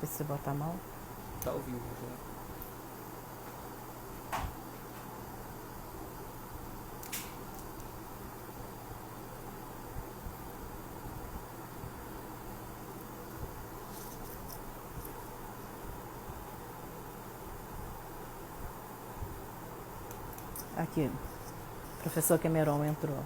Esqueci de botar a mão. Tá ao vivo já. Aqui. O professor Cameron entrou.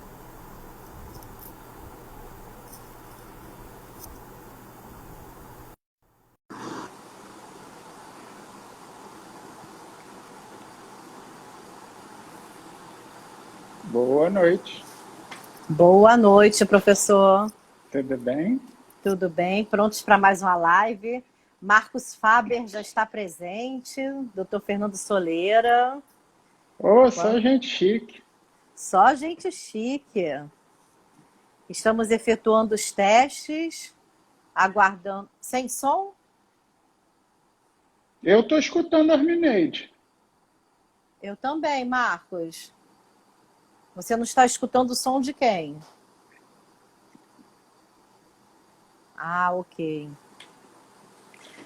Boa noite, Boa noite, professor. tudo bem? Tudo bem? Prontos para mais uma live? Marcos Faber já está presente. Dr. Fernando Soleira. Ô, só gente chique. Só gente chique. Estamos efetuando os testes, aguardando. Sem som? Eu tô escutando a Armineide. Eu também, Marcos. Você não está escutando o som de quem? Ah, ok.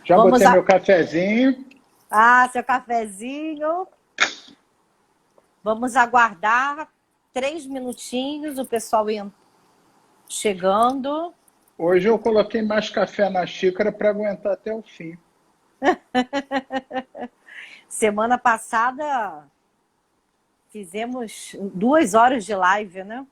Já Vamos botei a... meu cafezinho. Ah, seu cafezinho. Vamos aguardar 3 minutinhos, o pessoal chegando. Hoje eu coloquei mais café na xícara para aguentar até o fim. Semana passada fizemos 2 horas de live, né?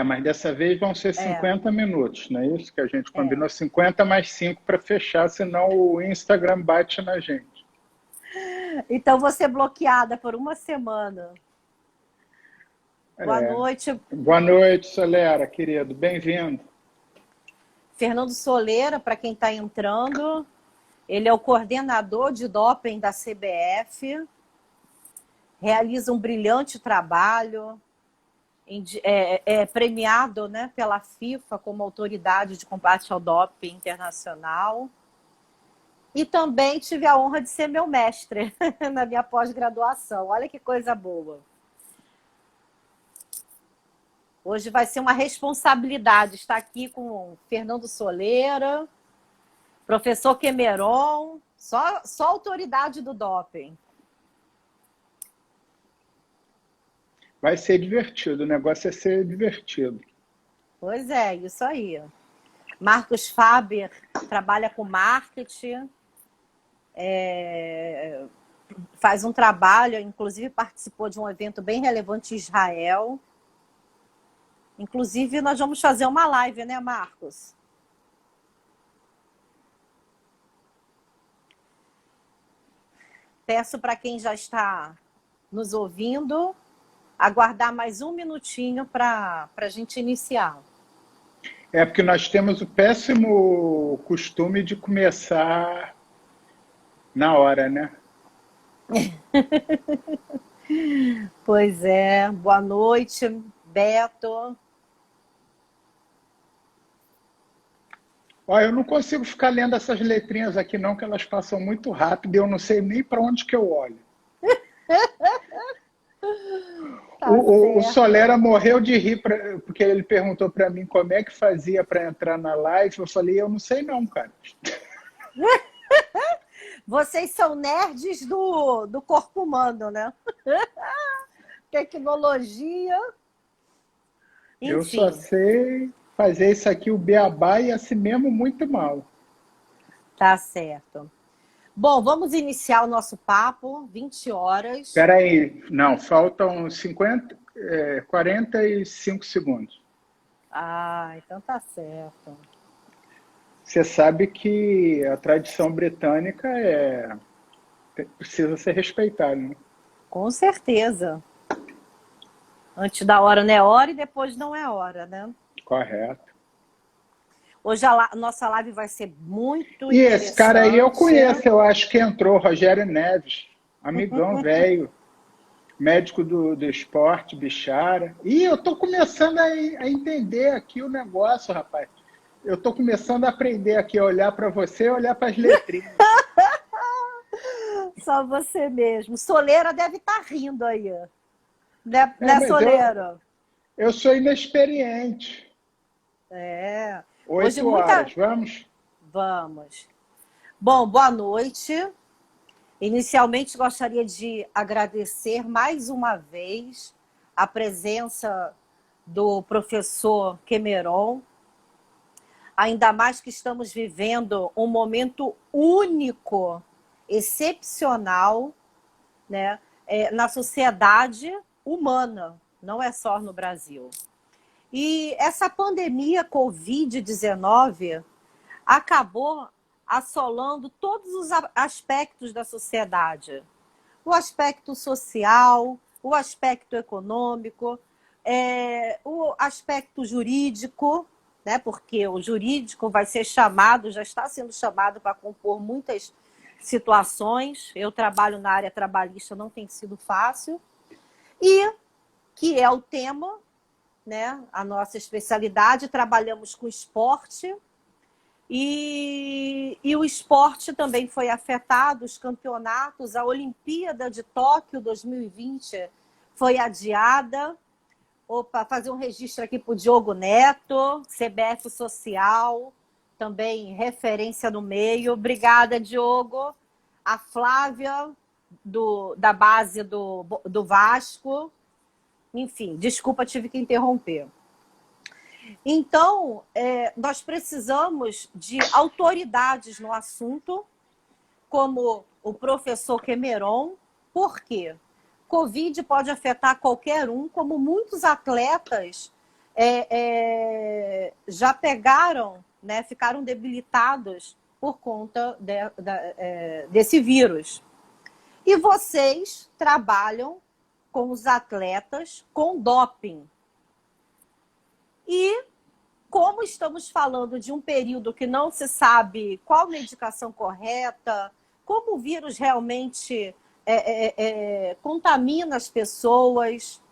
Mas dessa vez vão ser É, 50 minutos, não é isso que a gente é. combinou? 50 mais 5 para fechar, senão o Instagram bate na gente. Então vou ser bloqueada por uma semana. Boa É. noite, Boa noite, Solera, querido. Bem-vindo. Fernando Soleira, para quem está entrando. Ele é o coordenador de doping da CBF, realiza um brilhante trabalho, é premiado, né, pela FIFA como autoridade de combate ao doping internacional. E também tive a honra de ser meu mestre na minha pós-graduação. Olha que coisa boa. Hoje vai ser uma responsabilidade estar aqui com o Fernando Soleira, professor Cameron, só autoridade do doping. Vai ser divertido, o negócio é ser divertido. Pois é, isso aí. Marcos Faber trabalha com marketing, faz um trabalho, inclusive participou de um evento bem relevante em Israel. Inclusive, nós vamos fazer uma live, né, Marcos? Peço para quem já está nos ouvindo aguardar mais um minutinho para a gente iniciar. É porque nós temos o péssimo costume de começar na hora, né? Pois é, boa noite, Beto. Ó, eu não consigo ficar lendo essas letrinhas aqui não, que elas passam muito rápido e eu não sei nem para onde que eu olho. Tá O certo. Solera morreu de rir, porque ele perguntou para mim como é que fazia para entrar na live. Eu falei, eu não sei não, cara. Vocês são nerds do corpo humano, né? Tecnologia. Eu só Enfim, sei fazer isso aqui, o beabá, e assim mesmo muito mal. tá certo. Bom, vamos iniciar o nosso papo, 20 horas. Espera aí, não, faltam 45 segundos. Ah, então tá certo. Você sabe que a tradição britânica precisa ser respeitada, né? Com certeza. Antes da hora não é hora e depois não é hora, né? Correto. Hoje nossa live vai ser muito E esse cara aí eu interessante. conheço, eu acho que entrou, Rogério Neves, amigão velho, médico do esporte, bichara. E eu tô começando a entender aqui o negócio, rapaz. Eu tô começando a aprender aqui, a olhar para você e olhar para as letrinhas. Só você mesmo. Soleira deve estar rindo aí. Né, Mas Soleira? eu sou inexperiente. É. Hoje 8 muita... horas, vamos? Vamos. Bom, boa noite. Inicialmente, gostaria de agradecer mais uma vez a presença do professor Cameron, ainda mais que estamos vivendo um momento único, excepcional, né, na sociedade humana, não é só no Brasil. E essa pandemia Covid-19 acabou assolando todos os aspectos da sociedade. O aspecto social, o aspecto econômico, o aspecto jurídico, né? Porque o jurídico vai ser chamado, já está sendo chamado para compor muitas situações. Eu trabalho na área trabalhista, não tem sido fácil. E que é o tema, né? A nossa especialidade, trabalhamos com esporte, e o esporte também foi afetado, os campeonatos, a Olimpíada de Tóquio 2020 foi adiada. Opa, fazer um registro aqui para o Diogo Neto, CBF Social, também referência no meio. Obrigada, Diogo. A Flávia, da base do Vasco. Enfim, desculpa, tive que interromper. Então, nós precisamos de autoridades no assunto, como o professor Cameron. Por quê? Covid pode afetar qualquer um, como muitos atletas já pegaram, né, ficaram debilitados por conta desse vírus. E vocês trabalham com os atletas com doping. E como estamos falando de um período que não se sabe qual medicação correta, como o vírus realmente contamina as pessoas,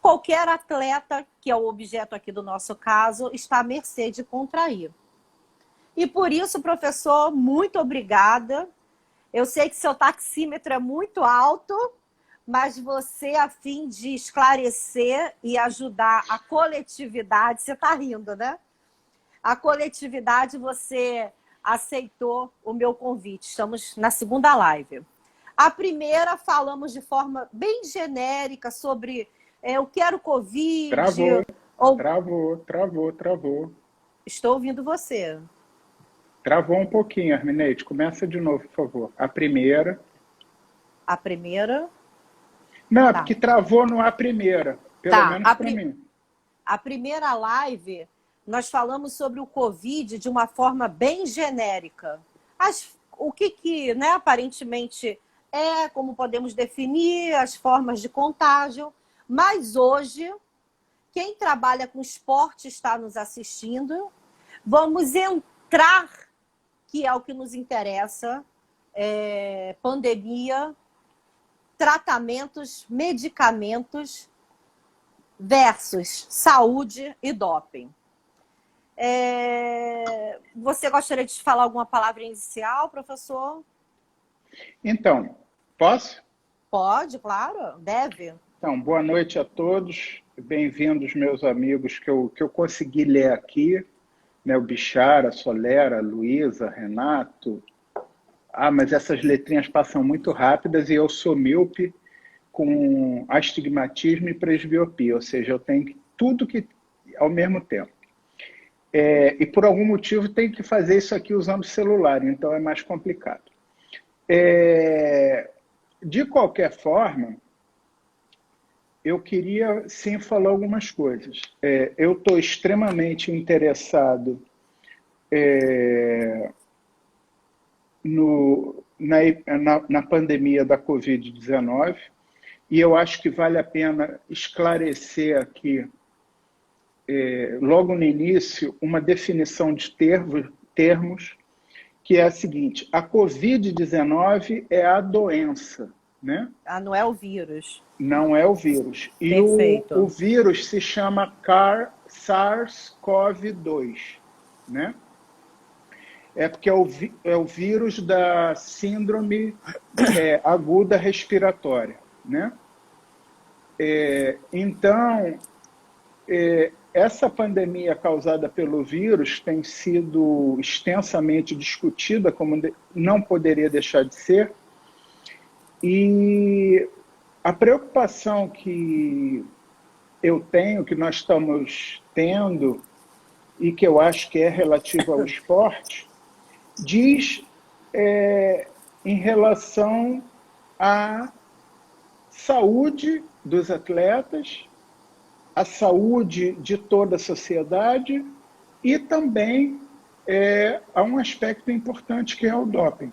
qualquer atleta, que é o objeto aqui do nosso caso, está à mercê de contrair. E por isso, professor, muito obrigada. Eu sei que seu taxímetro é muito alto, mas você, a fim de esclarecer e ajudar a coletividade, você está rindo, né? A coletividade, você aceitou o meu convite. Estamos na segunda live. A primeira, falamos de forma bem genérica sobre o que era o Covid. Travou. Estou ouvindo você. Travou um pouquinho, Arminete. Começa de novo, por favor. A primeira. A primeira? Não, porque travou no a primeira. Pelo menos para mim. A primeira live, nós falamos sobre o Covid de uma forma bem genérica. O que né, aparentemente como podemos definir, as formas de contágio. Mas hoje, quem trabalha com esporte está nos assistindo. Vamos entrar, que é o que nos interessa, pandemia, tratamentos, medicamentos versus saúde e doping. Você gostaria de falar alguma palavra inicial, professor? Então, posso? Pode, claro, deve. Então, boa noite a todos. Bem-vindos, meus amigos, que eu consegui ler aqui, né? O Bichara, a Solera, a Luísa, Renato. Mas essas letrinhas passam muito rápidas e eu sou míope com astigmatismo e presbiopia, ou seja, eu tenho tudo que ao mesmo tempo. E por algum motivo tenho que fazer isso aqui usando o celular, então é mais complicado. De qualquer forma, eu queria sim falar algumas coisas. Eu estou extremamente interessado na pandemia da Covid-19, e eu acho que vale a pena esclarecer aqui, logo no início, uma definição de termos, que é a seguinte: a Covid-19 é a doença, né? Não é o vírus. Não é o vírus. E o vírus se chama SARS-CoV-2, né? Porque é o vírus da síndrome aguda respiratória, né? Então, essa pandemia causada pelo vírus tem sido extensamente discutida, como não poderia deixar de ser, e a preocupação que eu tenho, que nós estamos tendo, e que eu acho que é relativa ao esporte, diz em relação à saúde dos atletas, a saúde de toda a sociedade e também há um aspecto importante que é o doping.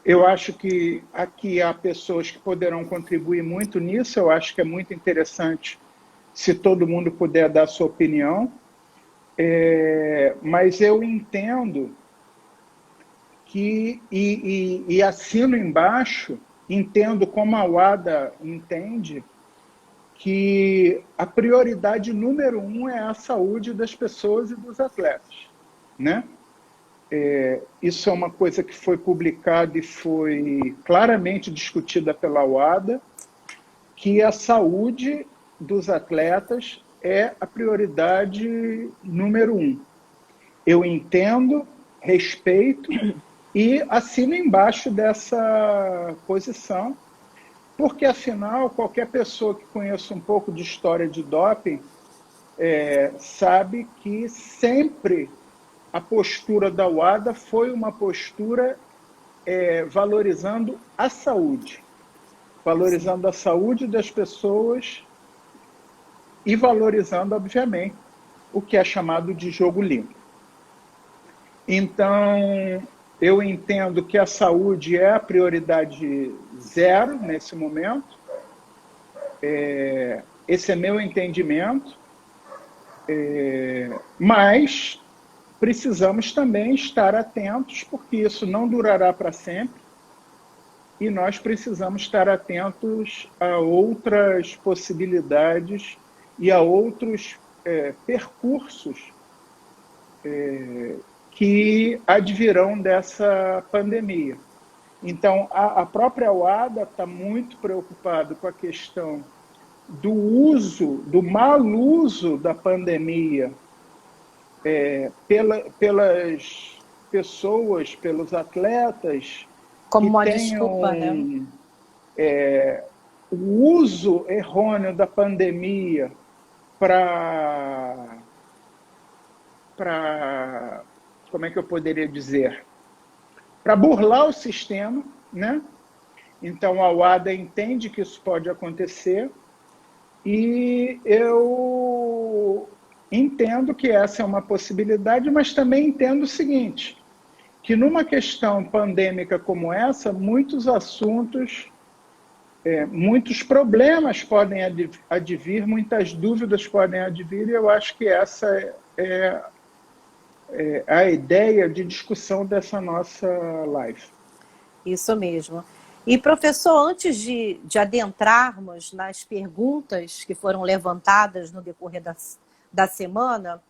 Eu acho que aqui há pessoas que poderão contribuir muito nisso, eu acho que é muito interessante se todo mundo puder dar a sua opinião, mas eu entendo que, e assino embaixo, entendo como a WADA entende, que a prioridade número 1 é a saúde das pessoas e dos atletas, né? Isso é uma coisa que foi publicada e foi claramente discutida pela WADA, que a saúde dos atletas é a prioridade número 1. Eu entendo, respeito e assino embaixo dessa posição, porque, afinal, qualquer pessoa que conheça um pouco de história de doping sabe que sempre a postura da WADA foi uma postura valorizando a saúde das pessoas e valorizando, obviamente, o que é chamado de jogo limpo. Então, eu entendo que a saúde é a prioridade 0 nesse momento. Esse é meu entendimento. Mas precisamos também estar atentos, porque isso não durará para sempre. E nós precisamos estar atentos a outras possibilidades e a outros percursos que advirão dessa pandemia. Então, a própria WADA está muito preocupada com a questão do mau uso da pandemia pelas pessoas, pelos atletas, como que uma tenham desculpa, né? O uso errôneo da pandemia para como é que eu poderia dizer? Para burlar o sistema, né? Então, a WADA entende que isso pode acontecer e eu entendo que essa é uma possibilidade, mas também entendo o seguinte, que numa questão pandêmica como essa, muitos assuntos, muitos problemas podem advir, muitas dúvidas podem advir, e eu acho que essa é a ideia de discussão dessa nossa live. Isso mesmo. E, professor, antes de adentrarmos nas perguntas que foram levantadas no decorrer da semana,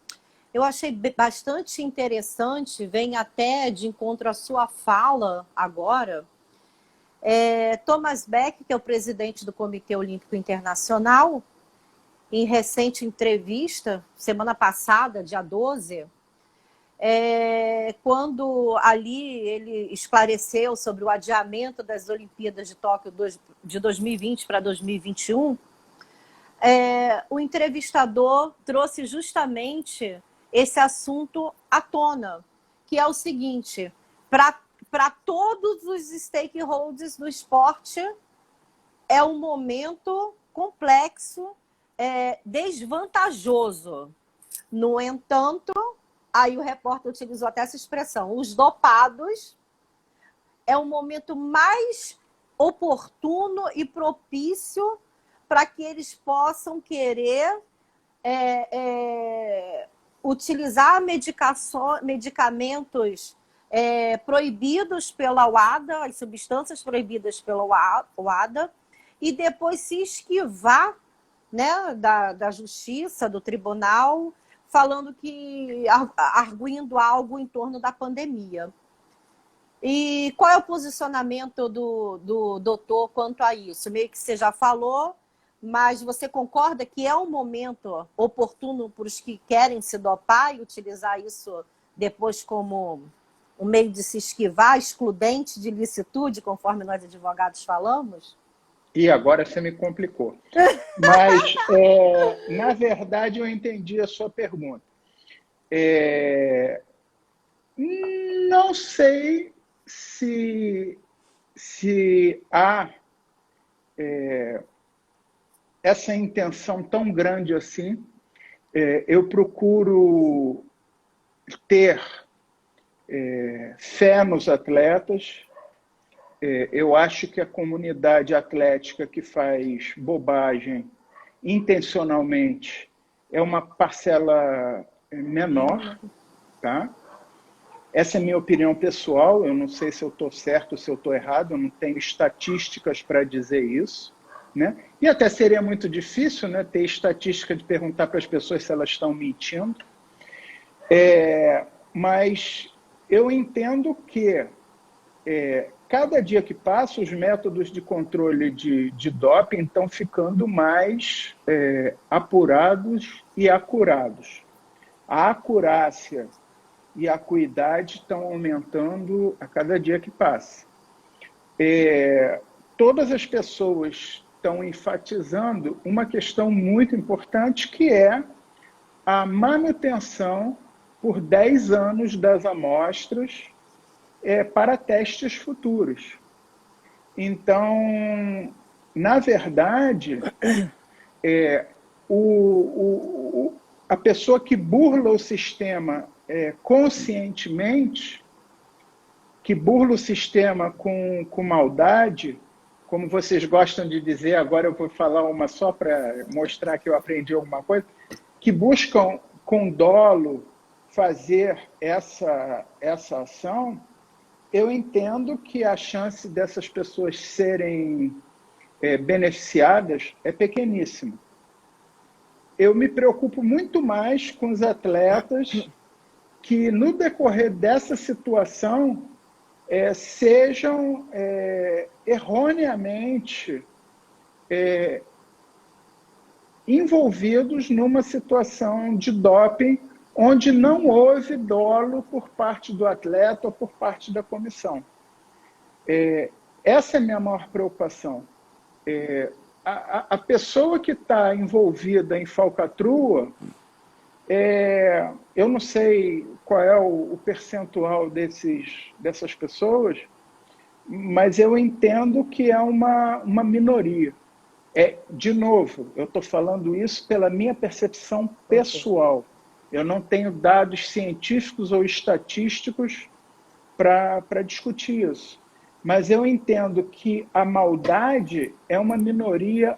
eu achei bastante interessante, vem até de encontro à sua fala agora, Thomas Bach, que é o presidente do Comitê Olímpico Internacional, em recente entrevista, semana passada, dia 12, quando ali ele esclareceu sobre o adiamento das Olimpíadas de Tóquio de 2020 para 2021, o entrevistador trouxe justamente esse assunto à tona, que é o seguinte: para todos os stakeholders do esporte, é um momento complexo, desvantajoso. No entanto, aí o repórter utilizou até essa expressão, os dopados é o momento mais oportuno e propício para que eles possam querer utilizar medicamentos proibidos pela WADA, as substâncias proibidas pela WADA, e depois se esquivar, né, da justiça, do tribunal, falando que, arguindo algo em torno da pandemia. E qual é o posicionamento do doutor quanto a isso? Meio que você já falou, mas você concorda que é um momento oportuno para os que querem se dopar e utilizar isso depois como um meio de se esquivar, excludente de licitude, conforme nós advogados falamos? E agora você me complicou. Mas, na verdade, eu entendi a sua pergunta. Não sei se há essa intenção tão grande assim. Eu procuro ter fé nos atletas. Eu acho que a comunidade atlética que faz bobagem intencionalmente é uma parcela menor, tá? Essa é a minha opinião pessoal, eu não sei se eu estou certo ou se eu estou errado, eu não tenho estatísticas para dizer isso, né? E até seria muito difícil, né, ter estatística de perguntar para as pessoas se elas estão mentindo. Mas eu entendo que cada dia que passa, os métodos de controle de doping estão ficando mais apurados e acurados. A acurácia e a acuidade estão aumentando a cada dia que passa. Todas as pessoas estão enfatizando uma questão muito importante, que é a manutenção por 10 anos das amostras para testes futuros. Então, na verdade, a pessoa que burla o sistema conscientemente, que burla o sistema com maldade, como vocês gostam de dizer, agora eu vou falar uma só para mostrar que eu aprendi alguma coisa, que buscam com dolo fazer essa ação, eu entendo que a chance dessas pessoas serem beneficiadas é pequeníssima. Eu me preocupo muito mais com os atletas que, no decorrer dessa situação, sejam erroneamente envolvidos numa situação de doping onde não houve dolo por parte do atleta ou por parte da comissão. Essa é a minha maior preocupação. A pessoa que está envolvida em falcatrua, eu não sei qual é o percentual dessas pessoas, mas eu entendo que é uma minoria. De novo, eu estou falando isso pela minha percepção pessoal. Eu não tenho dados científicos ou estatísticos para discutir isso. Mas eu entendo que a maldade é uma minoria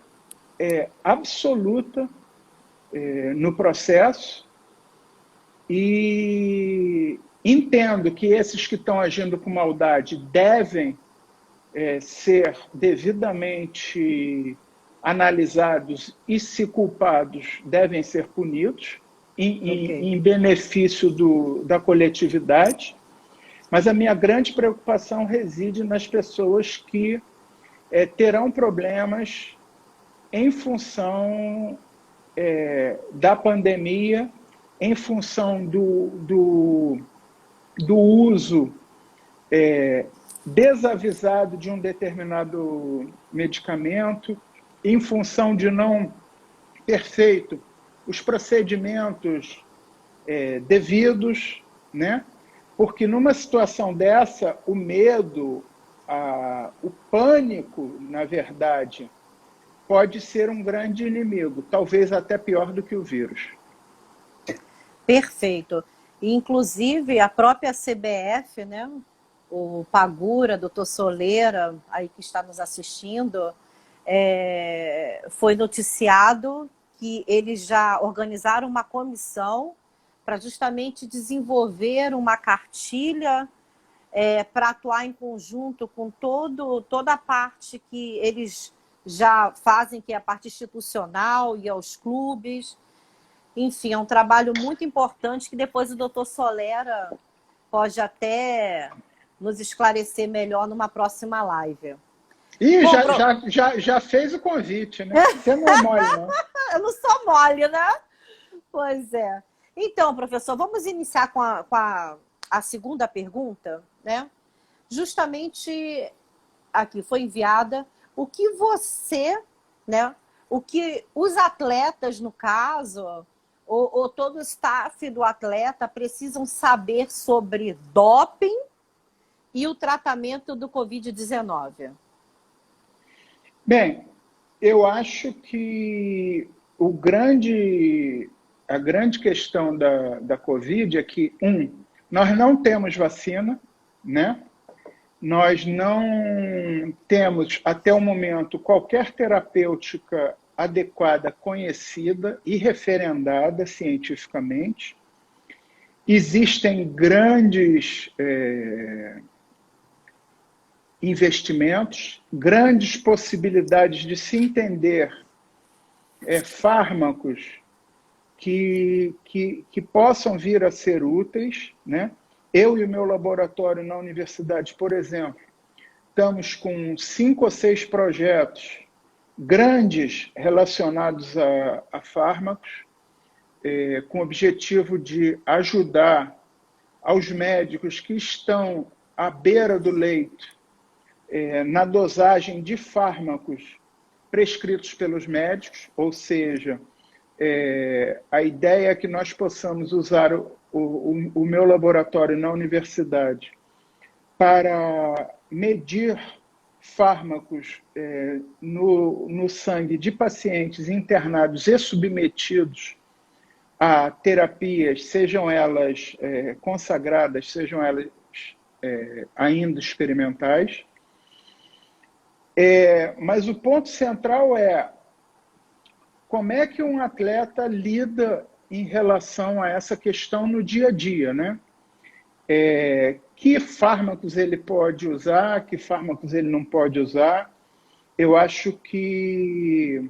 absoluta no processo, e entendo que esses que estão agindo com maldade devem ser devidamente analisados e, se culpados, devem ser punidos em benefício da coletividade. Mas a minha grande preocupação reside nas pessoas que terão problemas em função da pandemia, em função do uso desavisado de um determinado medicamento, em função de não ter feito os procedimentos devidos, né? Porque numa situação dessa, o medo, o pânico, na verdade, pode ser um grande inimigo, talvez até pior do que o vírus. Perfeito. E, inclusive, a própria CBF, né? O Pagura, doutor Soleira, aí que está nos assistindo, foi noticiado que eles já organizaram uma comissão para justamente desenvolver uma cartilha para atuar em conjunto com toda a parte que eles já fazem, que é a parte institucional e aos clubes. Enfim, é um trabalho muito importante que depois o doutor Solera pode até nos esclarecer melhor numa próxima live. Ih, Bom, já fez o convite, né? Você não é mole, não. eu não sou mole, né? Pois é. Então, professor, vamos iniciar com a segunda pergunta, né? Justamente aqui foi enviada o que você, né? O que os atletas, no caso, ou todo o staff do atleta precisam saber sobre doping e o tratamento do Covid-19. Bem, eu acho que a grande questão da Covid é que, nós não temos vacina, né? Nós não temos, até o momento, qualquer terapêutica adequada, conhecida e referendada cientificamente. Existem grandes investimentos, grandes possibilidades de se entender fármacos que possam vir a ser úteis, né? Eu e o meu laboratório na universidade, por exemplo, estamos com 5 ou 6 projetos grandes relacionados a fármacos, com o objetivo de ajudar aos médicos que estão à beira do leito na dosagem de fármacos prescritos pelos médicos, ou seja, a ideia é que nós possamos usar o meu laboratório na universidade para medir fármacos no sangue de pacientes internados e submetidos a terapias, sejam elas consagradas, sejam elas ainda experimentais. Mas o ponto central é como é que um atleta lida em relação a essa questão no dia a dia, né? Que fármacos ele pode usar, que fármacos ele não pode usar. Eu acho que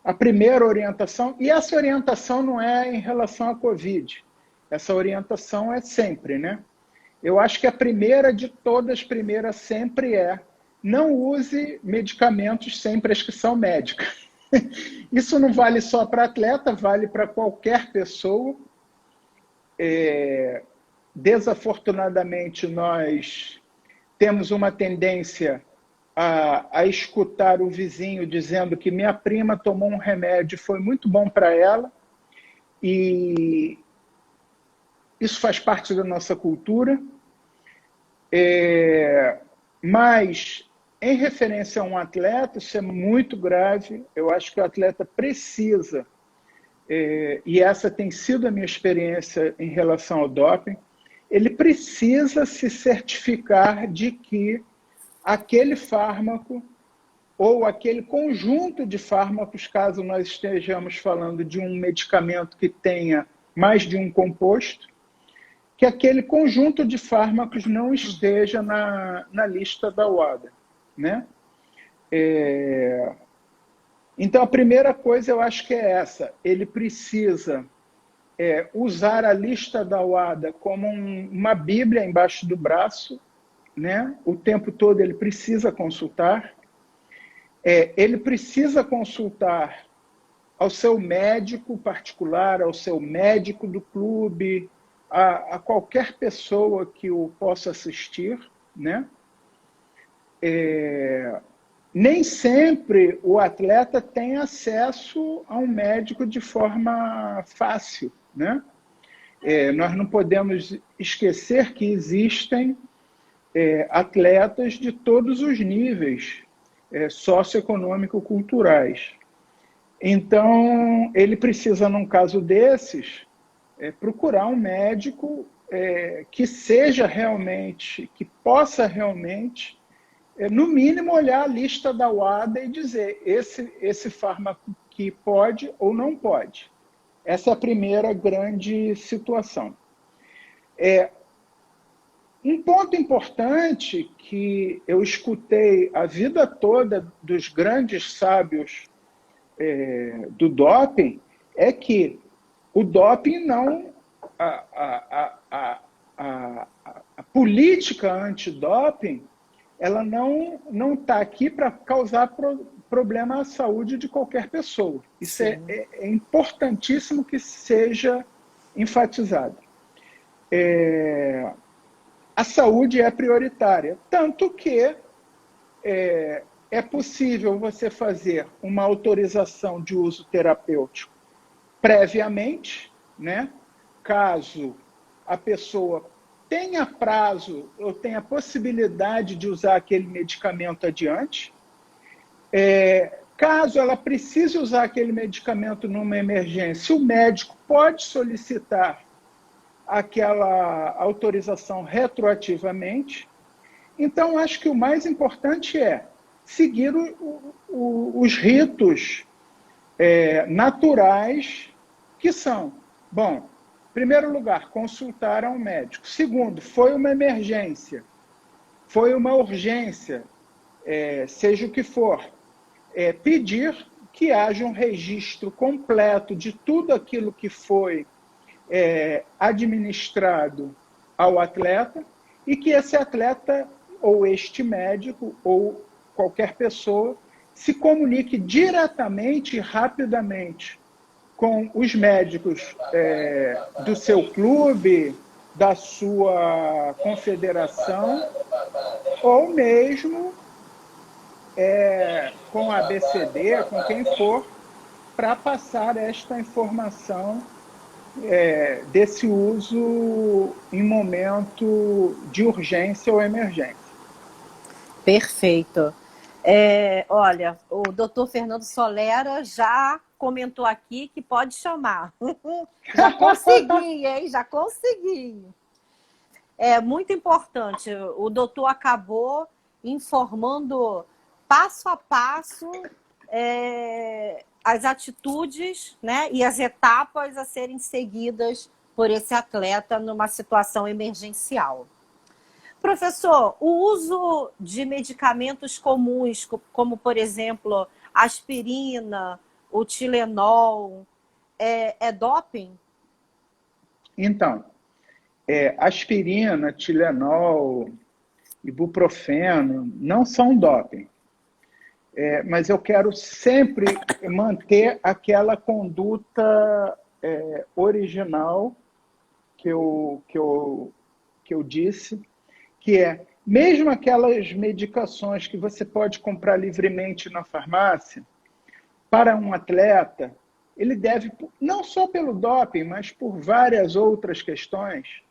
a primeira orientação, e essa orientação não é em relação à Covid, essa orientação é sempre, né? Eu acho que a primeira de todas, primeira sempre não use medicamentos sem prescrição médica. Isso não vale só para atleta, vale para qualquer pessoa. Desafortunadamente, nós temos uma tendência a escutar o vizinho dizendo que minha prima tomou um remédio e foi muito bom para ela. E isso faz parte da nossa cultura. Mas, em referência a um atleta, isso é muito grave. Eu acho que o atleta precisa, e essa tem sido a minha experiência em relação ao doping, ele precisa se certificar de que aquele fármaco ou aquele conjunto de fármacos, caso nós estejamos falando de um medicamento que tenha mais de um composto, que aquele conjunto de fármacos não esteja na lista da UADA, né? Então, a primeira coisa eu acho que é essa. Ele precisa usar a lista da UADA como uma bíblia embaixo do braço, né? O tempo todo ele precisa consultar. Ele precisa consultar ao seu médico particular, ao seu médico do clube, a qualquer pessoa que o possa assistir, né? Nem sempre o atleta tem acesso a um médico de forma fácil, né? Nós não podemos esquecer que existem atletas de todos os níveis socioeconômico-culturais. Então, ele precisa, num caso desses, procurar um médico que seja realmente, que possa realmente, no mínimo, olhar a lista da UADA e dizer esse fármaco que pode ou não pode. Essa é a primeira grande situação. Um ponto importante que eu escutei a vida toda dos grandes sábios do doping é que o doping não... A política antidoping ela não está aqui para causar problema à saúde de qualquer pessoa. Isso é importantíssimo que seja enfatizado. A saúde é prioritária, tanto que é possível você fazer uma autorização de uso terapêutico previamente, né? Caso a pessoa tenha prazo ou tenha possibilidade de usar aquele medicamento adiante. Caso ela precise usar aquele medicamento numa emergência, o médico pode solicitar aquela autorização retroativamente. Então, acho que o mais importante é seguir os ritos naturais, que são, bom, em primeiro lugar, consultar um médico. Segundo, foi uma emergência, foi uma urgência, seja o que for, pedir que haja um registro completo de tudo aquilo que foi administrado ao atleta e que esse atleta ou este médico ou qualquer pessoa se comunique diretamente e rapidamente com os médicos do seu clube, da sua confederação, ou mesmo com a ABCD, com quem for, para passar esta informação desse uso em momento de urgência ou emergência. Perfeito. Olha, o doutor Fernando Solera já comentou aqui que pode chamar. Já consegui, hein? Já consegui. É muito importante. O doutor acabou informando passo a passo as atitudes, né, e as etapas a serem seguidas por esse atleta numa situação emergencial. Professor, o uso de medicamentos comuns, como, por exemplo, aspirina, o Tilenol, é doping? Então, aspirina, Tilenol, ibuprofeno não são doping. Mas eu quero sempre manter aquela conduta original que eu disse, que mesmo aquelas medicações que você pode comprar livremente na farmácia, para um atleta, ele deve, não só pelo doping, mas por várias outras questões,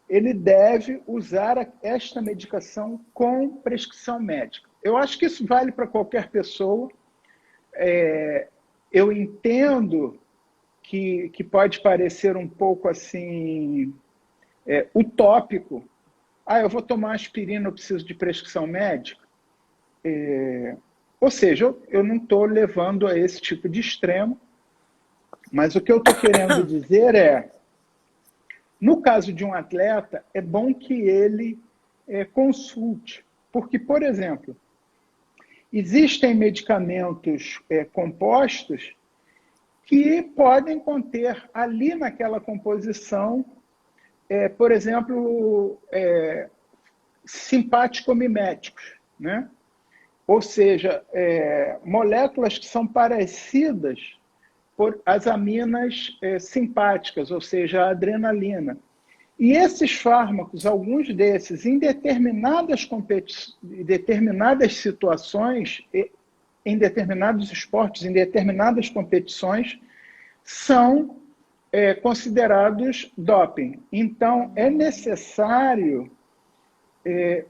ele deve usar esta medicação com prescrição médica. Eu acho que isso vale para qualquer pessoa. Eu entendo que pode parecer um pouco assim utópico. Eu vou tomar aspirina, eu preciso de prescrição médica. Ou seja, eu não estou levando a esse tipo de extremo, mas o que eu estou querendo dizer no caso de um atleta, é bom que ele consulte. Porque, por exemplo, existem medicamentos compostos que podem conter ali naquela composição, por exemplo, simpático-miméticos, né? Ou seja, moléculas que são parecidas por as aminas simpáticas, ou seja, a adrenalina. E esses fármacos, alguns desses, em determinadas situações, em determinados esportes, em determinadas competições, são considerados doping. Então, é necessário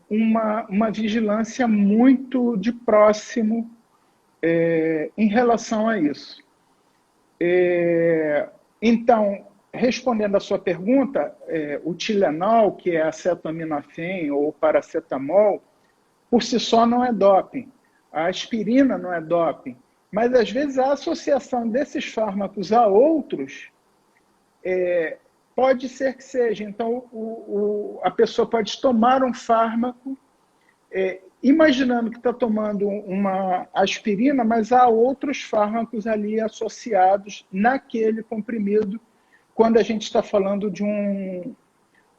uma vigilância muito de próximo em relação a isso. Então, respondendo à sua pergunta, o Tilenol, que é acetaminofén ou paracetamol, por si só não é doping. A aspirina não é doping. Mas, às vezes, a associação desses fármacos a outros pode ser que seja. Então, a pessoa pode tomar um fármaco imaginando que está tomando uma aspirina, mas há outros fármacos ali associados naquele comprimido, quando a gente está falando de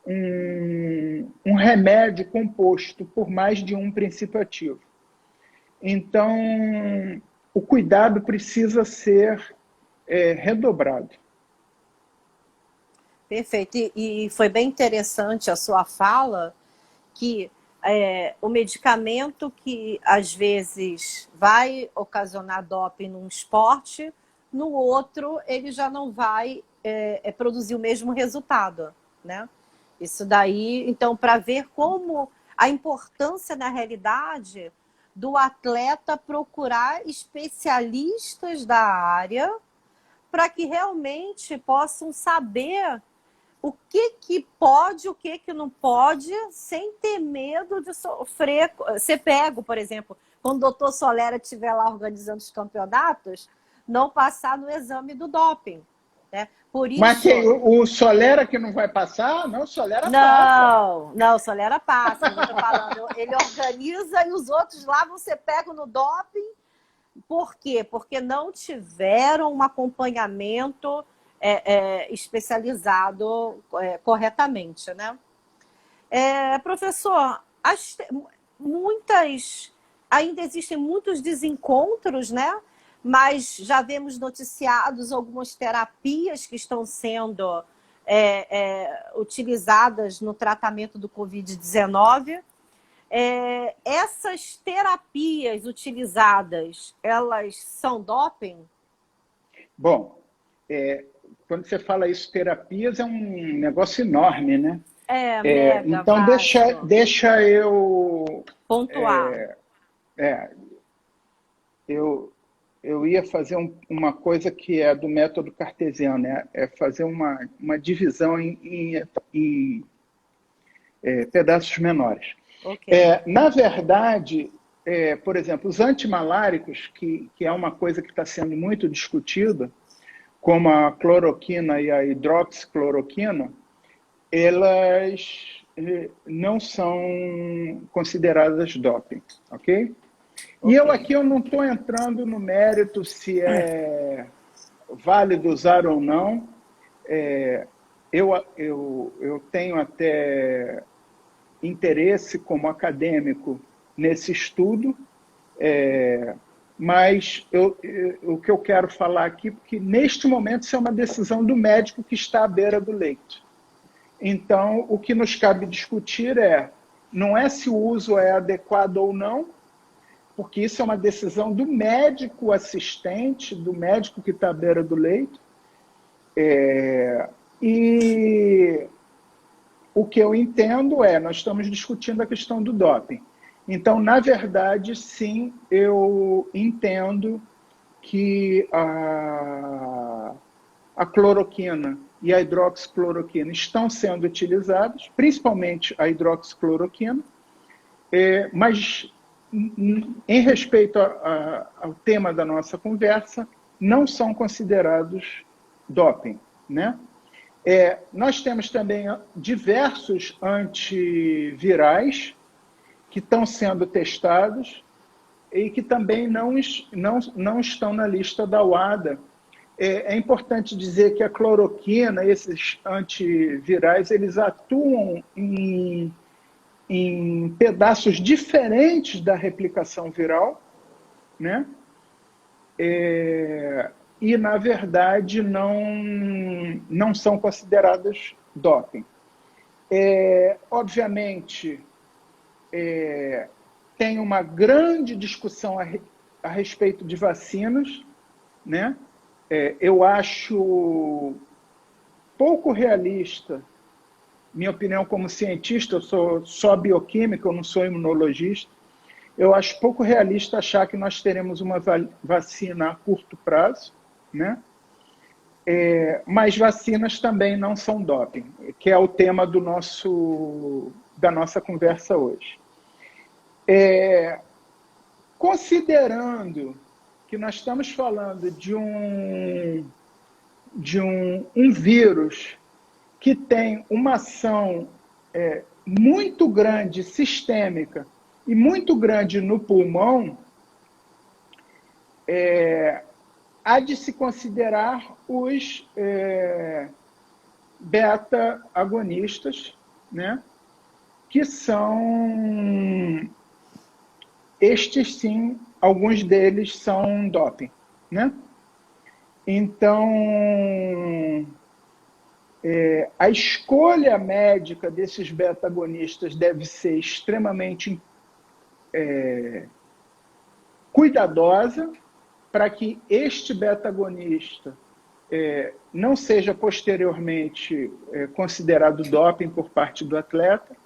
um remédio composto por mais de um princípio ativo. Então, o cuidado precisa ser redobrado. Perfeito. E foi bem interessante a sua fala, que o medicamento que às vezes vai ocasionar doping num esporte, no outro ele já não vai produzir o mesmo resultado, né? Isso daí, então, para ver como a importância, na realidade, do atleta procurar especialistas da área para que realmente possam saber o que pode, o que não pode, sem ter medo de sofrer, ser pego, por exemplo. Quando o doutor Solera estiver lá organizando os campeonatos, não passar no exame do doping. Né? Por isso... Mas quem, o Solera que não vai passar? Não, o Solera passa. Não, o Solera passa, mas eu tô falando, ele organiza e os outros lá vão ser pegos no doping. Por quê? Porque não tiveram um acompanhamento especializado corretamente, né? Professor, ainda existem muitos desencontros, né? Mas já vemos noticiados algumas terapias que estão sendo utilizadas no tratamento do Covid-19. Essas terapias utilizadas, elas são doping? Bom, quando você fala isso, terapias é um negócio enorme, né? Mega, então, deixa eu... pontuar. Eu ia fazer uma coisa que é do método cartesiano, né? É fazer uma divisão em pedaços menores. Okay. Na verdade, por exemplo, os antimaláricos, que é uma coisa que está sendo muito discutida, como a cloroquina e a hidroxicloroquina, elas não são consideradas doping, ok? E eu não estou entrando no mérito se é válido usar ou não. Eu tenho até interesse como acadêmico nesse estudo, mas o que eu quero falar aqui, porque neste momento isso é uma decisão do médico que está à beira do leito. Então, o que nos cabe discutir não é se o uso é adequado ou não, porque isso é uma decisão do médico assistente, do médico que está à beira do leito. E o que eu entendo nós estamos discutindo a questão do doping. Então, na verdade, sim, eu entendo que a cloroquina e a hidroxicloroquina estão sendo utilizados, principalmente a hidroxicloroquina, mas em respeito ao tema da nossa conversa, não são considerados doping, né? Nós temos também diversos antivirais que estão sendo testados e que também não estão na lista da UADA. É importante dizer que a cloroquina, esses antivirais, eles atuam em pedaços diferentes da replicação viral, né? E, na verdade, não são considerados doping. Obviamente, tem uma grande discussão a respeito de vacinas, né? Eu acho pouco realista, minha opinião como cientista, eu sou só bioquímico, eu não sou imunologista, eu acho pouco realista achar que nós teremos uma vacina a curto prazo, né? Mas vacinas também não são doping, que é o tema da nossa conversa hoje. Considerando que nós estamos falando de um vírus que tem uma ação muito grande, sistêmica, e muito grande no pulmão, há de se considerar os beta-agonistas, né? Que são, estes sim, alguns deles são doping, né? Então, a escolha médica desses beta-agonistas deve ser extremamente cuidadosa para que este beta-agonista não seja posteriormente considerado doping por parte do atleta.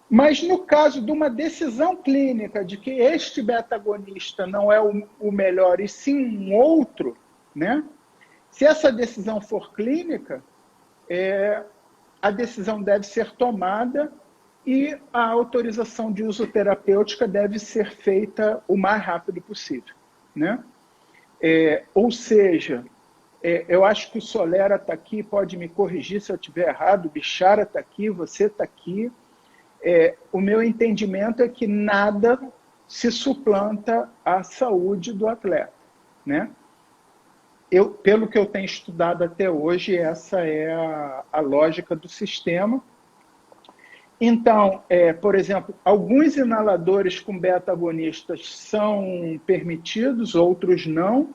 Mas no caso de uma decisão clínica de que este beta-agonista não é o melhor e sim um outro, né? Se essa decisão for clínica, a decisão deve ser tomada e a autorização de uso terapêutica deve ser feita o mais rápido possível, né? Ou seja, eu acho que o Solera está aqui, pode me corrigir se eu estiver errado, o Bichara está aqui, você está aqui. O meu entendimento é que nada se suplanta à saúde do atleta, né? Pelo que eu tenho estudado até hoje, essa é a lógica do sistema. Então, por exemplo, alguns inaladores com beta-agonistas são permitidos, outros não,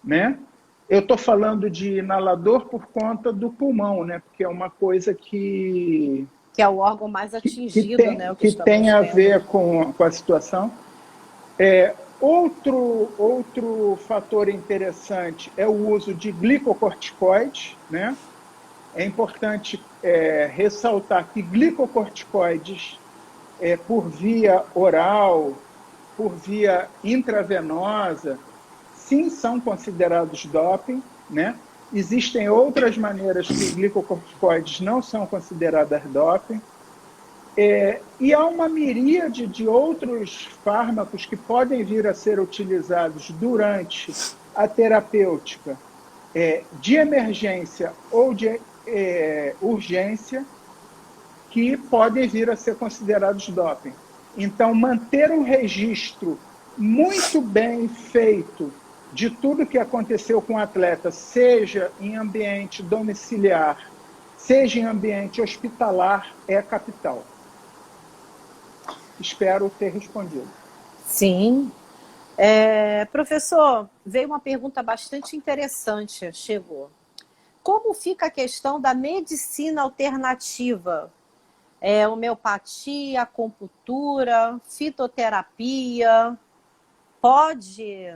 né? Eu estou falando de inalador por conta do pulmão, né? Porque é uma coisa que é o órgão mais atingido, né? Que tem a ver com a situação. Outro fator interessante é o uso de glicocorticoides, né? É importante ressaltar que glicocorticoides, por via oral, por via intravenosa, sim, são considerados doping, né? Existem outras maneiras que glicocorticoides não são consideradas doping. E há uma miríade de outros fármacos que podem vir a ser utilizados durante a terapêutica de emergência ou de urgência que podem vir a ser considerados doping. Então, manter um registro muito bem feito de tudo que aconteceu com o atleta, seja em ambiente domiciliar, seja em ambiente hospitalar, é capital. Espero ter respondido. Sim. Professor, veio uma pergunta bastante interessante, chegou. Como fica a questão da medicina alternativa? Homeopatia, acupuntura, fitoterapia, pode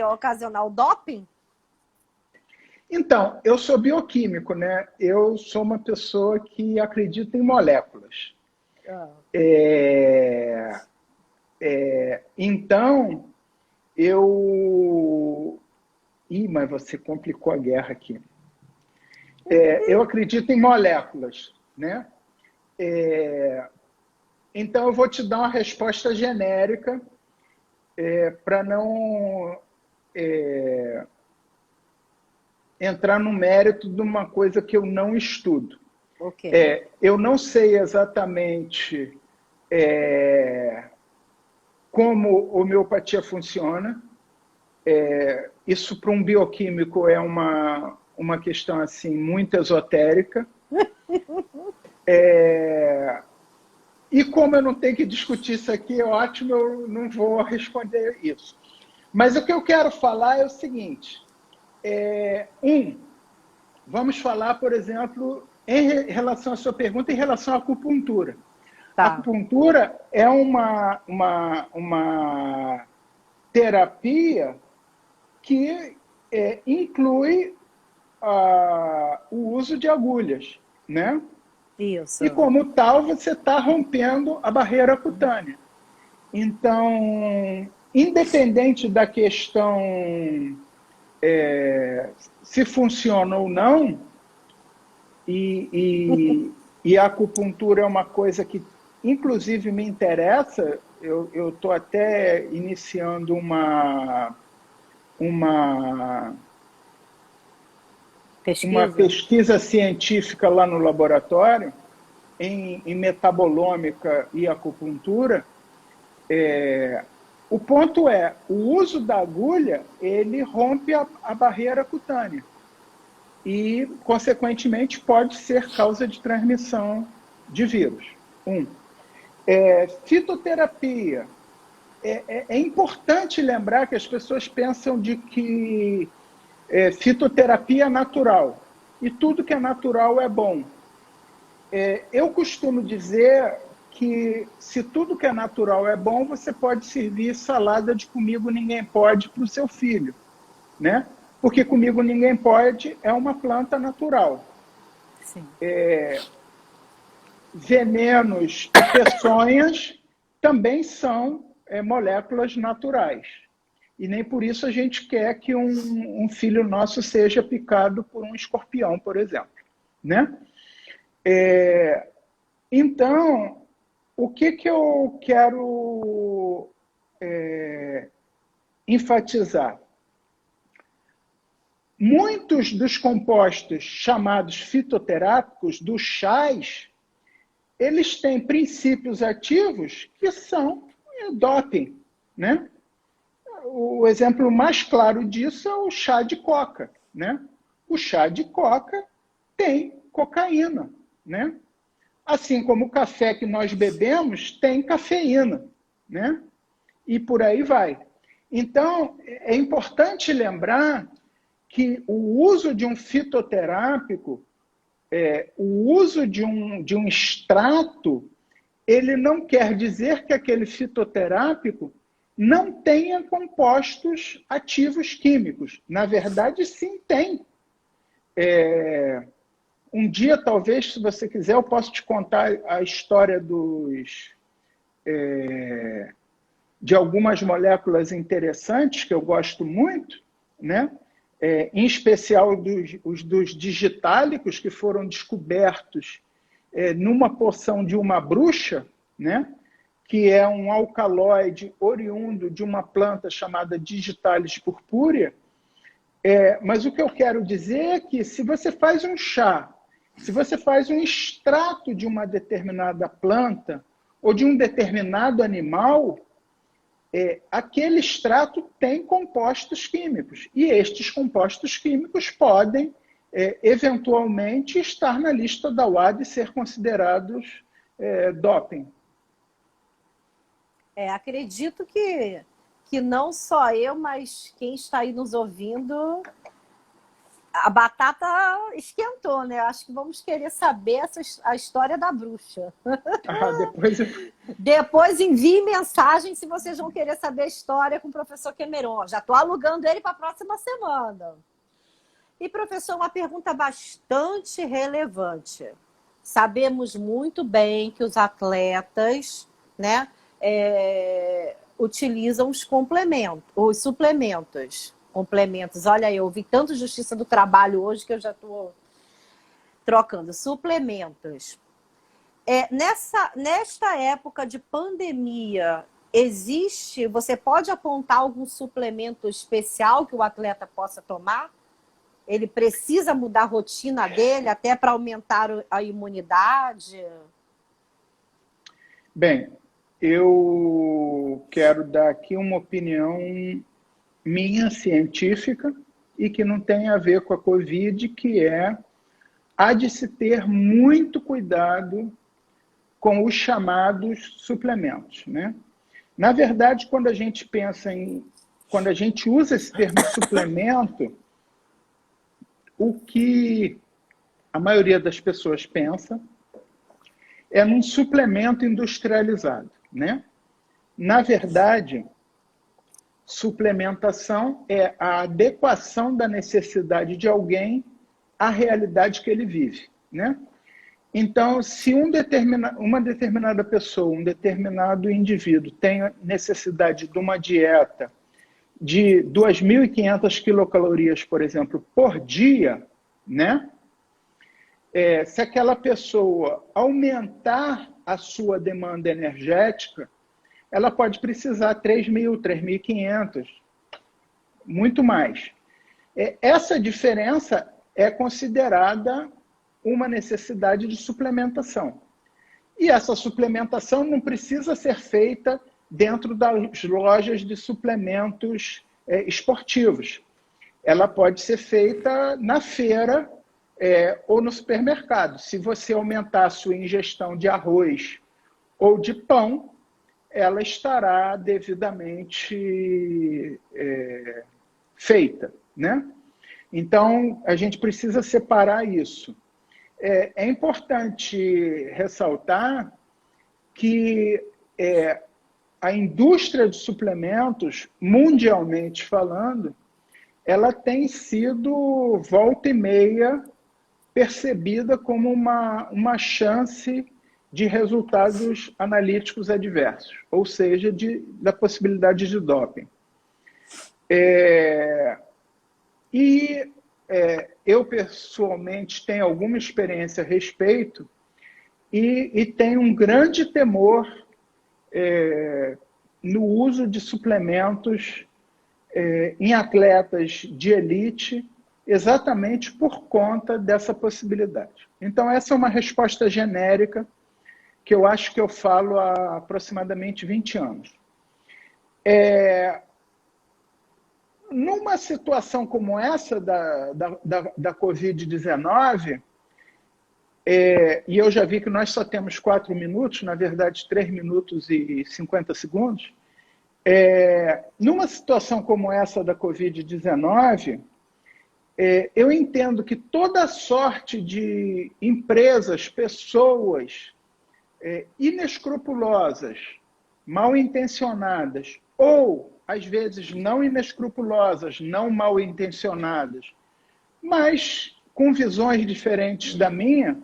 ocasionar o doping? Então, eu sou bioquímico, né? Eu sou uma pessoa que acredita em moléculas. Então, mas você complicou a guerra aqui. Eu acredito em moléculas, né? Então, eu vou te dar uma resposta genérica para não entrar no mérito de uma coisa que eu não estudo. Okay. Eu não sei exatamente como homeopatia funciona. Isso, para um bioquímico, é uma questão assim, muito esotérica. E como eu não tenho que discutir isso aqui, é ótimo, eu não vou responder isso. Mas o que eu quero falar é o seguinte. Vamos falar, por exemplo, em relação à sua pergunta, em relação à acupuntura. Tá. A acupuntura é uma terapia que inclui o uso de agulhas, né? Isso. E como tal, você está rompendo a barreira cutânea. Então, independente da questão se funciona ou não, e a acupuntura é uma coisa que, inclusive, me interessa, eu estou até iniciando uma pesquisa científica lá no laboratório, em metabolômica e acupuntura. O ponto é, o uso da agulha, ele rompe a barreira cutânea. e, consequentemente, pode ser causa de transmissão de vírus. Fitoterapia. É importante lembrar que as pessoas pensam de que fitoterapia é natural, e tudo que é natural é bom. Eu costumo dizer que se tudo que é natural é bom, você pode servir salada de comigo ninguém pode para o seu filho, né? Porque comigo ninguém pode é uma planta natural. Sim. Venenos e peçonhas também são moléculas naturais. E nem por isso a gente quer que um filho nosso seja picado por um escorpião, por exemplo, né? Então, o que eu quero enfatizar? Muitos dos compostos chamados fitoterápicos, dos chás, eles têm princípios ativos que são doping, né? O exemplo mais claro disso é o chá de coca, né? O chá de coca tem cocaína, né? Assim como o café que nós bebemos tem cafeína, né? E por aí vai. Então, é importante lembrar que o uso de um fitoterápico, o uso de um extrato, ele não quer dizer que aquele fitoterápico não tenha compostos ativos químicos. Na verdade, sim, tem. Um dia, talvez, se você quiser, eu posso te contar a história de algumas moléculas interessantes, que eu gosto muito, né? Em especial os dos digitálicos, que foram descobertos numa poção de uma bruxa, né? Que é um alcaloide oriundo de uma planta chamada Digitalis purpúrea. Mas o que eu quero dizer é que se você faz um chá, se você faz um extrato de uma determinada planta ou de um determinado animal, aquele extrato tem compostos químicos. E estes compostos químicos podem, eventualmente, estar na lista da UAD e ser considerados doping. Acredito que não só eu, mas quem está aí nos ouvindo, a batata esquentou, né? Acho que vamos querer saber a história da bruxa. Depois envie mensagem se vocês vão querer saber a história com o professor Cameron. Já estou alugando ele para a próxima semana. E, professor, uma pergunta bastante relevante. Sabemos muito bem que os atletas, né, utilizam os suplementos. Olha, eu vi tanto Justiça do Trabalho hoje que eu já estou trocando. Suplementos. Nesta época de pandemia, você pode apontar algum suplemento especial que o atleta possa tomar? Ele precisa mudar a rotina dele até para aumentar a imunidade? Bem, eu quero dar aqui uma opinião minha, científica, e que não tem a ver com a Covid, que há de se ter muito cuidado com os chamados suplementos, né? Na verdade, quando a gente usa esse termo suplemento, o que a maioria das pessoas pensa é num suplemento industrializado, né? Na verdade, suplementação é a adequação da necessidade de alguém à realidade que ele vive, né? Então, se uma determinada pessoa, um determinado indivíduo tem necessidade de uma dieta de 2.500 quilocalorias, por exemplo, por dia, né? Se aquela pessoa aumentar a sua demanda energética, ela pode precisar 3.000, 3.500, muito mais. Essa diferença é considerada uma necessidade de suplementação. E essa suplementação não precisa ser feita dentro das lojas de suplementos esportivos. ela pode ser feita na feira ou no supermercado. Se você aumentar a sua ingestão de arroz ou de pão, ela estará devidamente feita, né? Então, a gente precisa separar isso. É importante ressaltar que a indústria de suplementos, mundialmente falando, ela tem sido, volta e meia, percebida como uma chance de resultados analíticos adversos, ou seja, da possibilidade de doping. Eu, pessoalmente, tenho alguma experiência a respeito e tenho um grande temor no uso de suplementos em atletas de elite, exatamente por conta dessa possibilidade. Então, essa é uma resposta genérica que eu acho que eu falo há aproximadamente 20 anos. Numa situação como essa da Covid-19, e eu já vi que nós só temos 4 minutos, na verdade 3 minutos e 50 segundos, numa situação como essa da Covid-19, eu entendo que toda sorte de empresas, pessoas inescrupulosas, mal intencionadas, ou, às vezes, não inescrupulosas, não mal intencionadas, mas com visões diferentes da minha,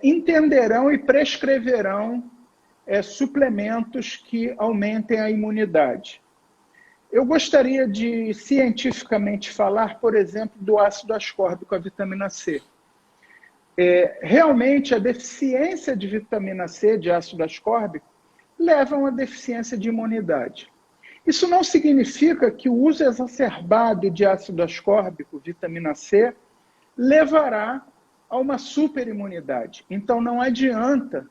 entenderão e prescreverão suplementos que aumentem a imunidade. Eu gostaria de cientificamente falar, por exemplo, do ácido ascórbico, a vitamina C. Realmente, a deficiência de vitamina C, de ácido ascórbico, leva a uma deficiência de imunidade. Isso não significa que o uso exacerbado de ácido ascórbico, vitamina C, levará a uma superimunidade. Então, não adianta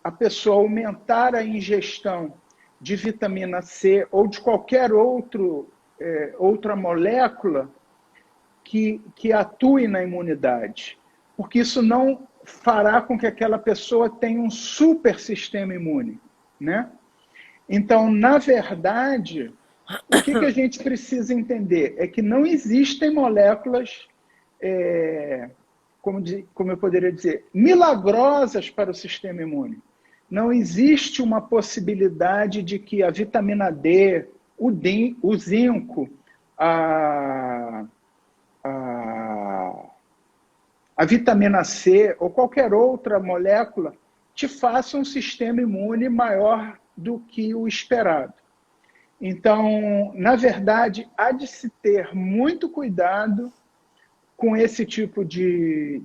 a pessoa aumentar a ingestão de vitamina C ou de qualquer outra molécula que atue na imunidade, porque isso não fará com que aquela pessoa tenha um super sistema imune, né? Então, na verdade, o que a gente precisa entender é que não existem moléculas, como eu poderia dizer, milagrosas para o sistema imune. Não existe uma possibilidade de que a vitamina D, o zinco, a vitamina C ou qualquer outra molécula te faça um sistema imune maior do que o esperado. Então, na verdade, há de se ter muito cuidado com esse tipo de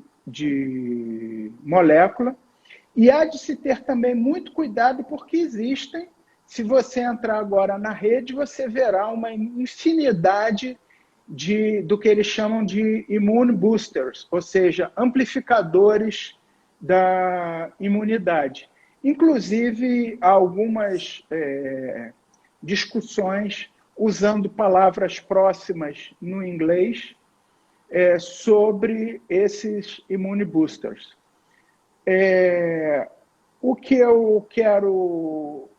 molécula e há de se ter também muito cuidado porque existem, se você entrar agora na rede, você verá uma infinidade do que eles chamam de immune boosters, ou seja, amplificadores da imunidade. Inclusive, há algumas discussões usando palavras próximas no inglês sobre esses immune boosters. O que eu quero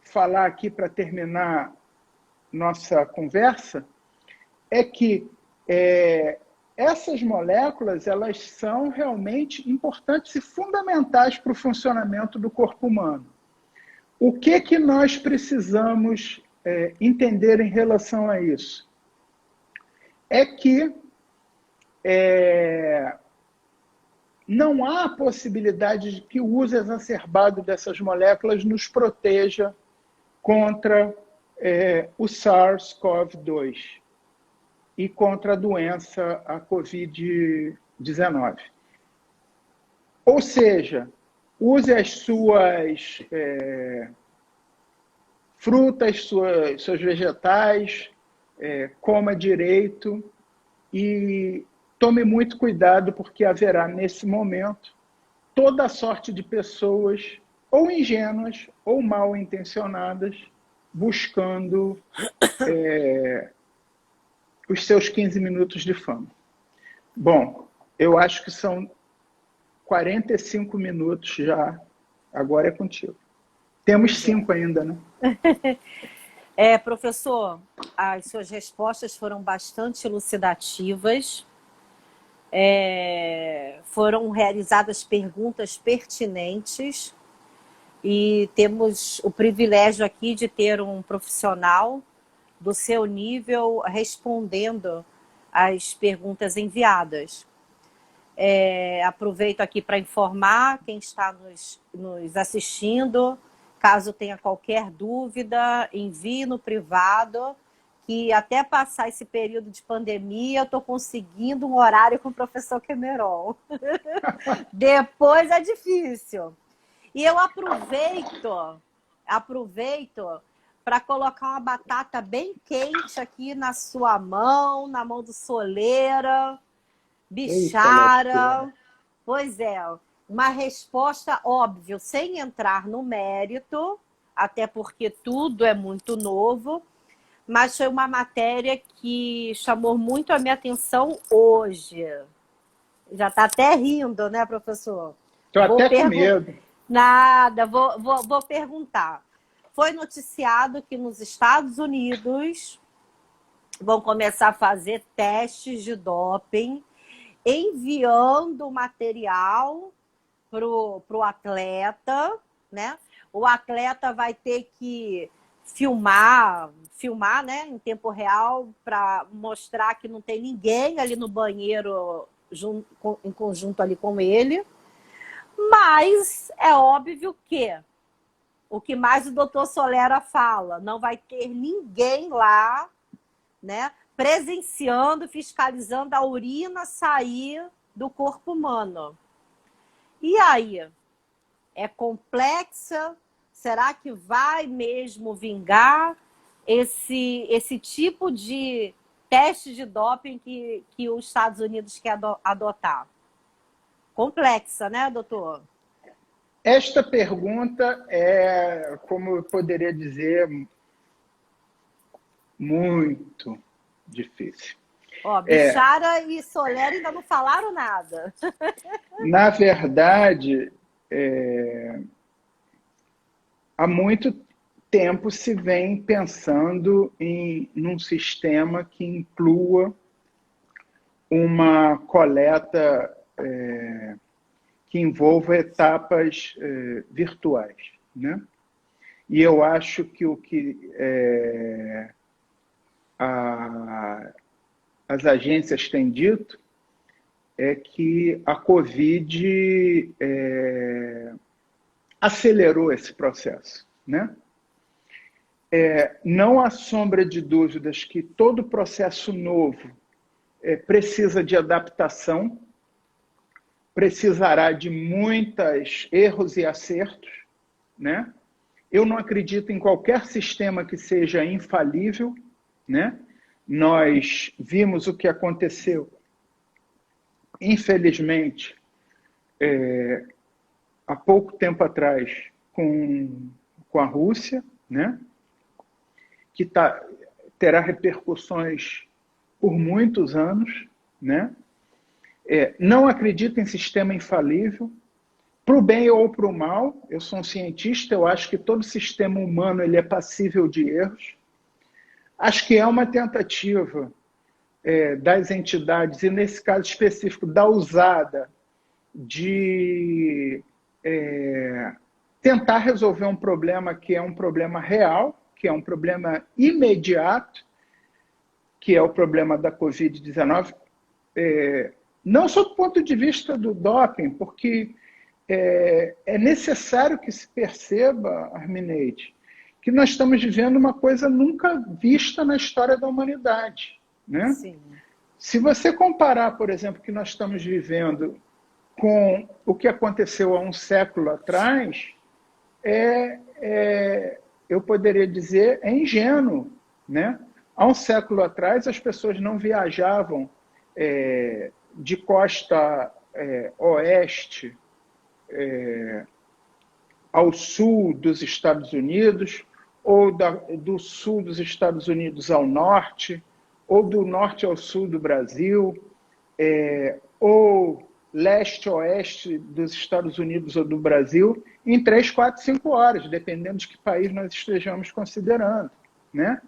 falar aqui para terminar nossa conversa é que essas moléculas elas são realmente importantes e fundamentais para o funcionamento do corpo humano. O que nós precisamos entender em relação a isso? É que não há possibilidade de que o uso exacerbado dessas moléculas nos proteja contra o SARS-CoV-2 e contra a doença, a Covid-19. Ou seja, use as suas frutas, seus vegetais, coma direito e tome muito cuidado, porque haverá, nesse momento, toda sorte de pessoas, ou ingênuas, ou mal intencionadas, buscando os seus 15 minutos de fama. Bom, eu acho que são 45 minutos já. Agora é contigo. Temos 5 ainda, né? Professor, as suas respostas foram bastante elucidativas. Foram realizadas perguntas pertinentes e temos o privilégio aqui de ter um profissional do seu nível respondendo as perguntas enviadas. Aproveito aqui para informar quem está nos assistindo, caso tenha qualquer dúvida, envie no privado, que até passar esse período de pandemia eu estou conseguindo um horário com o professor Cameron. Depois é difícil. E eu aproveito para colocar uma batata bem quente aqui na sua mão, na mão do Soleira, Bichara. Pois é, uma resposta óbvia, sem entrar no mérito, até porque tudo é muito novo, mas foi uma matéria que chamou muito a minha atenção hoje. Já está até rindo, né, professor? Estou até com medo. Nada, vou perguntar. Foi noticiado que nos Estados Unidos vão começar a fazer testes de doping, enviando material para o atleta, né? O atleta vai ter que filmar, né, em tempo real para mostrar que não tem ninguém ali no banheiro em conjunto ali com ele. Mas é óbvio que o que mais o doutor Solera fala, não vai ter ninguém lá, né, presenciando, fiscalizando a urina sair do corpo humano. E aí? É complexa? Será que vai mesmo vingar esse tipo de teste de doping que os Estados Unidos quer adotar? Complexa, né, doutor? Esta pergunta é, como eu poderia dizer, muito difícil. Bichara e Solera ainda não falaram nada. Na verdade, há muito tempo se vem pensando num sistema que inclua uma coleta que envolva etapas virtuais, né? E eu acho que o que as agências têm dito é que a Covid acelerou esse processo, né? Não há sombra de dúvidas que todo processo novo precisa de adaptação, precisará de muitos erros e acertos, né? Eu não acredito em qualquer sistema que seja infalível, né? Nós vimos o que aconteceu, infelizmente, há pouco tempo atrás com a Rússia, né? Que terá repercussões por muitos anos, né? Não acredito em sistema infalível, para o bem ou para o mal. Eu sou um cientista, eu acho que todo sistema humano ele é passível de erros. Acho que é uma tentativa das entidades, e nesse caso específico da usada, de tentar resolver um problema que é um problema real, que é um problema imediato, que é o problema da Covid-19, não só do ponto de vista do doping, porque é necessário que se perceba, Armineide, que nós estamos vivendo uma coisa nunca vista na história da humanidade, né? Sim. Se você comparar, por exemplo, o que nós estamos vivendo com o que aconteceu há um século atrás, eu poderia dizer, é ingênuo, né? Há um século atrás, as pessoas não viajavam de costa oeste ao sul dos Estados Unidos, ou do sul dos Estados Unidos ao norte, ou do norte ao sul do Brasil, ou leste-oeste dos Estados Unidos ou do Brasil, em 3, 4, 5 horas, dependendo de que país nós estejamos considerando, né?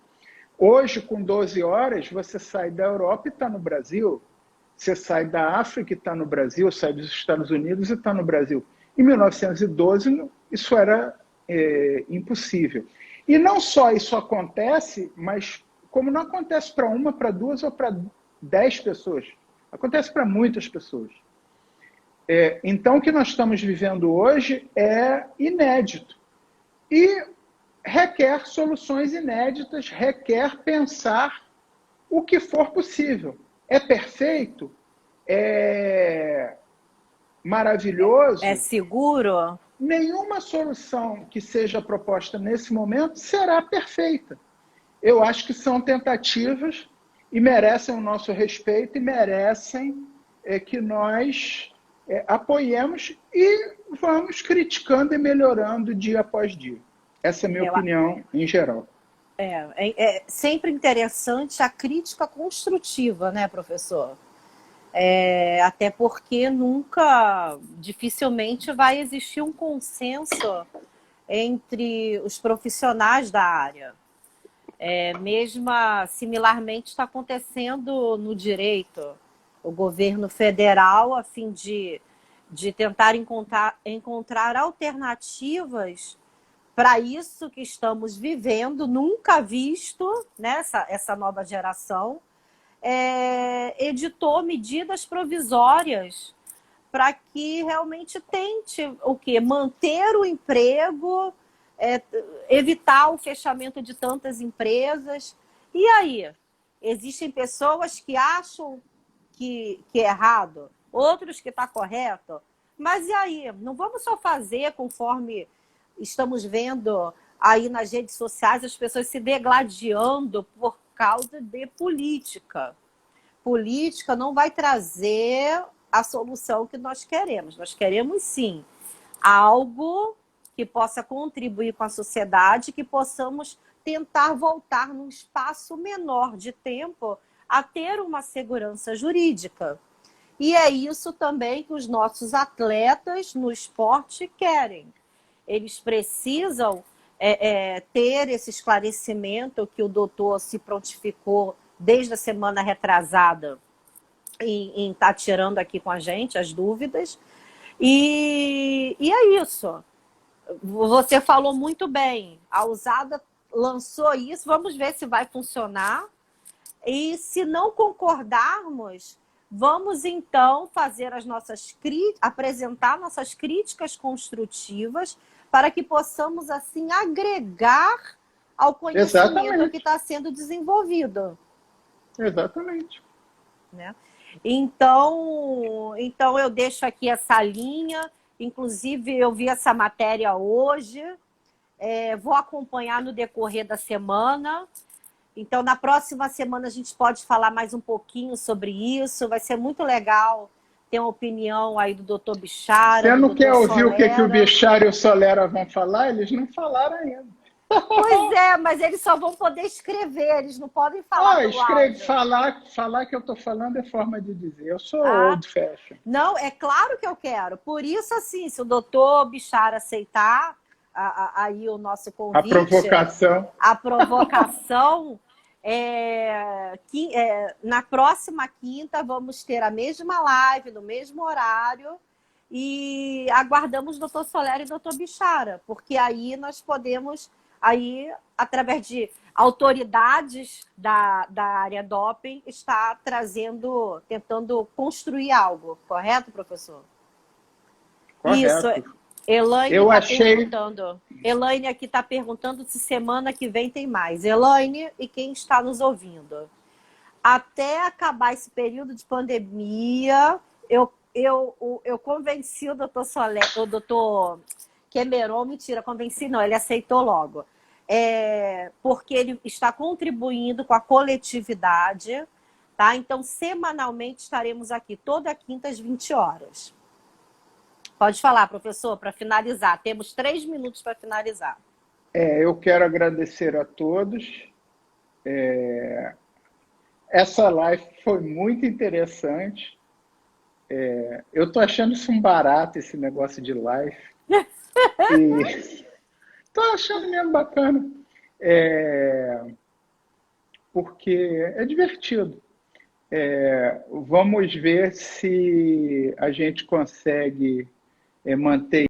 Hoje, com 12 horas, você sai da Europa e está no Brasil, você sai da África e está no Brasil, sai dos Estados Unidos e está no Brasil. Em 1912, isso era impossível. E não só isso acontece, mas como não acontece para uma, para duas ou para 10 pessoas, acontece para muitas pessoas. Então, o que nós estamos vivendo hoje é inédito. E requer soluções inéditas, requer pensar o que for possível. É perfeito? É maravilhoso? É seguro? Nenhuma solução que seja proposta nesse momento será perfeita. Eu acho que são tentativas e merecem o nosso respeito e merecem que nós apoiemos e vamos criticando e melhorando dia após dia. Essa é a minha opinião em geral. É sempre interessante a crítica construtiva, né, professor? Até porque dificilmente vai existir um consenso entre os profissionais da área. Mesmo similarmente está acontecendo no direito. O governo federal, a fim de tentar encontrar alternativas para isso que estamos vivendo, nunca visto, né, essa nova geração, editou medidas provisórias para que realmente tente o quê? Manter o emprego, evitar o fechamento de tantas empresas. E aí? Existem pessoas que acham que é errado, outros que está correto, mas e aí? Não vamos só fazer conforme estamos vendo aí nas redes sociais as pessoas se degladiando por causa de política. Política não vai trazer a solução que nós queremos. Nós queremos, sim, algo que possa contribuir com a sociedade, que possamos tentar voltar num espaço menor de tempo a ter uma segurança jurídica. E é isso também que os nossos atletas no esporte querem. Eles precisam ter esse esclarecimento que o doutor se prontificou desde a semana retrasada em estar tirando aqui com a gente as dúvidas. E é isso. Você falou muito bem. A USADA lançou isso, vamos ver se vai funcionar. E se não concordarmos, vamos então fazer apresentar nossas críticas construtivas para que possamos assim agregar ao conhecimento que está sendo desenvolvido. Exatamente. Né? Então eu deixo aqui essa linha. Inclusive, eu vi essa matéria hoje. Vou acompanhar no decorrer da semana. Então, na próxima semana, a gente pode falar mais um pouquinho sobre isso. Vai ser muito legal ter uma opinião aí do doutor Bichara. Você não quer ouvir o que o Bichara e o Solera vão falar? Eles não falaram ainda. Pois é, mas eles só vão poder escrever, eles não podem falar no áudio. Falar que eu estou falando é forma de dizer. Eu sou old fashion. Não, é claro que eu quero. Por isso, assim, se o doutor Bichara aceitar aí o nosso convite... A provocação... na próxima quinta vamos ter a mesma live, no mesmo horário, e aguardamos o doutor Solera e o doutor Bichara, porque aí nós podemos... através de autoridades da área doping, está tentando construir algo. Correto, professor? Correto. Isso. Elaine perguntando. Elaine aqui está perguntando se semana que vem tem mais. Elaine e quem está nos ouvindo. Até acabar esse período de pandemia, eu convenci o doutor Soler, o doutor Cameron, convenci não, ele aceitou logo. Porque ele está contribuindo com a coletividade, tá? Então, semanalmente estaremos aqui, toda quinta às 20 horas. Pode falar, professor, para finalizar. Temos 3 minutos para finalizar. Eu quero agradecer a todos. essa live foi muito interessante. Eu tô achando isso um barato, esse negócio de live. E tô achando mesmo bacana. Porque é divertido. Vamos ver se a gente consegue manter